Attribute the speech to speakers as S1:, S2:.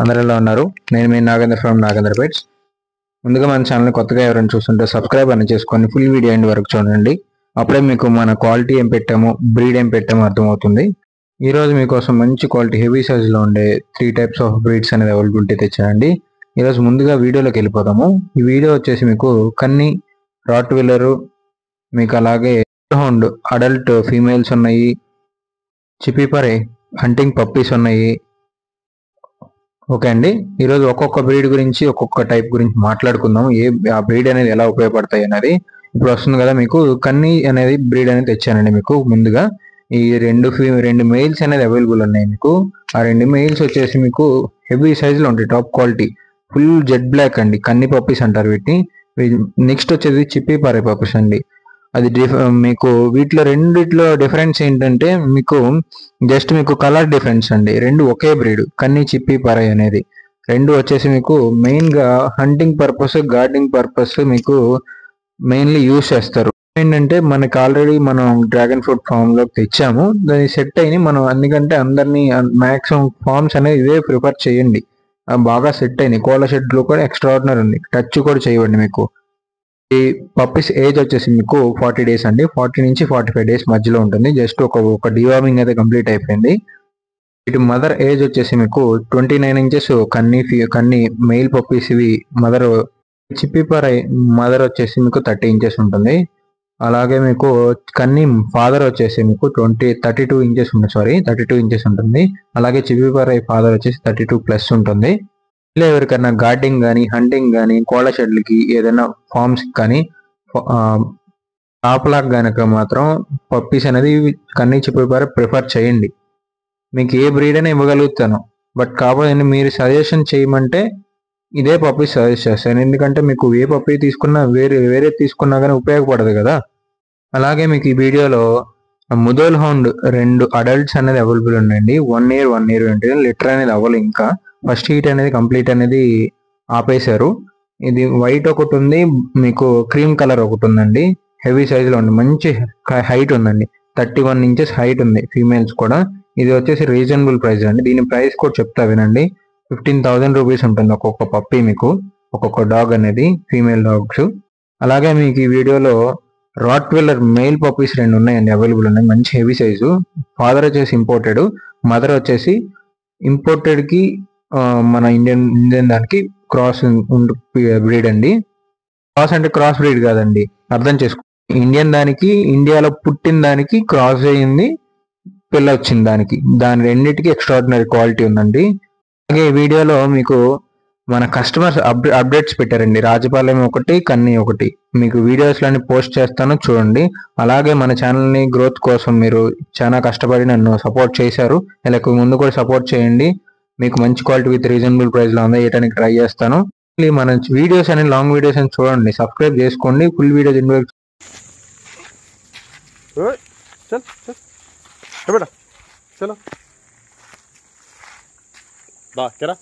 S1: అందరూ ఎలా ఉన్నారు? నేను మీ నాగేంద్ర ఫ్రమ్ నాగేంద్ర పెట్స్. ముందుగా మన ఛానల్ కొత్తగా ఎవరైనా చూస్తుంటే సబ్స్క్రైబ్ అని చేసుకొని ఫుల్ వీడియో ఎండ్ వరకు చూడండి. అప్పుడే మీకు మన క్వాలిటీ ఏం పెట్టామో, బ్రీడ్ ఏం పెట్టామో అర్థమవుతుంది. ఈ రోజు మీకోసం మంచి క్వాలిటీ హెవీ సైజులో ఉండే 3 టైప్స్ ఆఫ్ బ్రీడ్స్ అనేది అవైలబిలిటీ తెచ్చానండి. ఈరోజు ముందుగా వీడియోలోకి వెళ్ళిపోదాము. ఈ వీడియో వచ్చేసి మీకు కన్నీ, రాట్ వీలరు, మీకు అలాగే హౌండ్ అడల్ట్ ఫీమేల్స్ ఉన్నాయి, చిప్పీపరే హంటింగ్ పప్పీస్ ఉన్నాయి. ఓకే అండి, ఈరోజు ఒక్కొక్క బ్రీడ్ గురించి ఒక్కొక్క టైప్ గురించి మాట్లాడుకుందాం. ఆ బ్రీడ్ అనేది ఎలా ఉపయోగపడతాయి అనేది. ఇప్పుడు వస్తుంది కదా, మీకు కన్నీ అనేది బ్రీడ్ అనేది తెచ్చానండి. మీకు ముందుగా ఈ రెండు మెయిల్స్ అనేది అవైలబుల్ ఉన్నాయి మీకు. ఆ 2 మెయిల్స్ వచ్చేసి మీకు హెవీ సైజులో ఉంటాయి, top quality, full jet black అండి, కన్నీ పప్పీస్ అంటారు వీటిని. నెక్స్ట్ వచ్చేది చిప్పీ పారే పప్పీస్ అండి. అది మీకు రెండిట్లో డిఫరెన్స్ ఏంటంటే మీకు జస్ట్ మీకు కలర్ డిఫరెన్స్ అండి. రెండు ఒకే బ్రీడ్, కన్నీ చిప్పీ పరై అనేది. రెండు వచ్చేసి మీకు మెయిన్గా హంటింగ్ పర్పస్, గార్డెనింగ్ పర్పస్ మీకు మెయిన్లీ యూస్ చేస్తారు. ఏంటంటే మనకి ఆల్రెడీ మనం డ్రాగన్ ఫ్రూట్ ఫామ్ లోకి తెచ్చాము, దాన్ని సెట్ అయినాయి మనం. అందుకంటే అందరినీ మాక్సిమం ఫార్మ్స్ అనేది ఇవే ప్రిఫర్ చేయండి, బాగా సెట్ అయినాయి. కోళ్ళ షెడ్ లో కూడా ఎక్స్ట్రాడినరీ ఉంది, టచ్ కూడా చేయవండి మీకు. ఈ పప్పీస్ ఏజ్ వచ్చేసి మీకు 40 డేస్ అండి, 40 నుంచి 45 డేస్ మధ్యలో ఉంటుంది. జస్ట్ ఒక డివార్మింగ్ అయితే కంప్లీట్ అయిపోయింది. ఇటు మదర్ ఏజ్ వచ్చేసి మీకు 29 ఇంచెస్ కన్నీ మెయిల్ పప్పీస్ ఇవి. మదర్ చిప్పీపర్ మదర్ వచ్చేసి మీకు 30 ఇంచెస్ ఉంటుంది. అలాగే మీకు కన్నీ ఫాదర్ వచ్చేసి మీకు 32 ఇంచెస్ ఉంటుంది, 32 ఇంచెస్ ఉంటుంది. అలాగే చిప్పీపర్ ఫాదర్ వచ్చేసి 32 ప్లస్ ఉంటుంది. ఇలా ఎవరికైనా గార్డెనింగ్ కానీ, హంటింగ్ కానీ, కోళ్ళ షెడ్లకి, ఏదైనా ఫార్మ్స్ కానీ కాపలాగా కనుక మాత్రం పప్పీస్ అనేది కన్నీ చిప్పీపర్ ప్రిఫర్ చేయండి. మీకు ఏ బ్రీడ్ అయినా ఇవ్వగలుగుతాను, బట్ కాకపోతే మీరు సజెషన్ చేయమంటే ఇదే పప్పీ సజెస్ట్ చేస్తాను. ఎందుకంటే మీకు ఏ పప్పీ తీసుకున్నా వేరే తీసుకున్నా కానీ ఉపయోగపడదు కదా. అలాగే మీకు ఈ వీడియోలో ముదోల్ హౌండ్ 2 అడల్ట్స్ అనేది అవైలబుల్ ఉన్నాయండి. 1 ఇయర్ ఏంటి, లిటర్ అనేది అవ్వాలి. ఇంకా ఫస్ట్ హీట్ అనేది కంప్లీట్ అనేది ఆపేశారు. ఇది వైట్ ఒకటి ఉంది, మీకు క్రీమ్ కలర్ ఒకటి ఉందండి. హెవీ సైజులో ఉంది, మంచి హైట్ ఉందండి, 31 ఇంచెస్ హైట్ ఉంది ఫీమేల్స్ కూడా. ఇది వచ్చేసి రీజనబుల్ ప్రైస్ అండి. దీని ప్రైస్ కూడా చెప్తా వినండి. 15,000 రూపీస్ ఉంటుంది ఒక్కొక్క పప్పీ మీకు, ఒక్కొక్క డాగ్ అనేది, ఫీమేల్ డాగ్స్. అలాగే మీకు ఈ వీడియోలో రాట్ వీలర్ మెయిల్ పప్పీస్ 2 ఉన్నాయండి, అవైలబుల్ ఉన్నాయి. మంచి హెవీ సైజు. ఫాదర్ వచ్చేసి ఇంపోర్టెడ్, మదర్ వచ్చేసి ఇంపోర్టెడ్ కి మన ఇండియన్ దానికి క్రాస్ బ్రీడ్ అండి. క్రాస్ అంటే క్రాస్ బ్రీడ్ కాదండి, అర్థం చేసుకో. ఇండియన్ దానికి, ఇండియాలో పుట్టిన దానికి క్రాస్ అయ్యింది, పిల్ల వచ్చింది దానికి. దాని రెండింటికి ఎక్స్ట్రాడినరీ క్వాలిటీ ఉందండి. అలాగే ఈ వీడియోలో మీకు మన కస్టమర్స్ అప్డేట్స్ పెట్టారండి. రాజపాలెం ఒకటి, కన్నీ ఒకటి. మీకు వీడియోస్లన్నీ పోస్ట్ చేస్తాను, చూడండి. అలాగే మన ఛానల్ని గ్రోత్ కోసం మీరు చాలా కష్టపడి నన్ను సపోర్ట్ చేశారు. ఇలా ముందు కూడా సపోర్ట్ చేయండి. మీకు మంచి క్వాలిటీ విత్ రీజనబుల్ ప్రైస్లో అందజేయడానికి ట్రై చేస్తాను. మన వీడియోస్ అని, లాంగ్ వీడియోస్ అని చూడండి, సబ్స్క్రైబ్ చేసుకోండి. Full videos invite.
S2: बेटा चलो क्या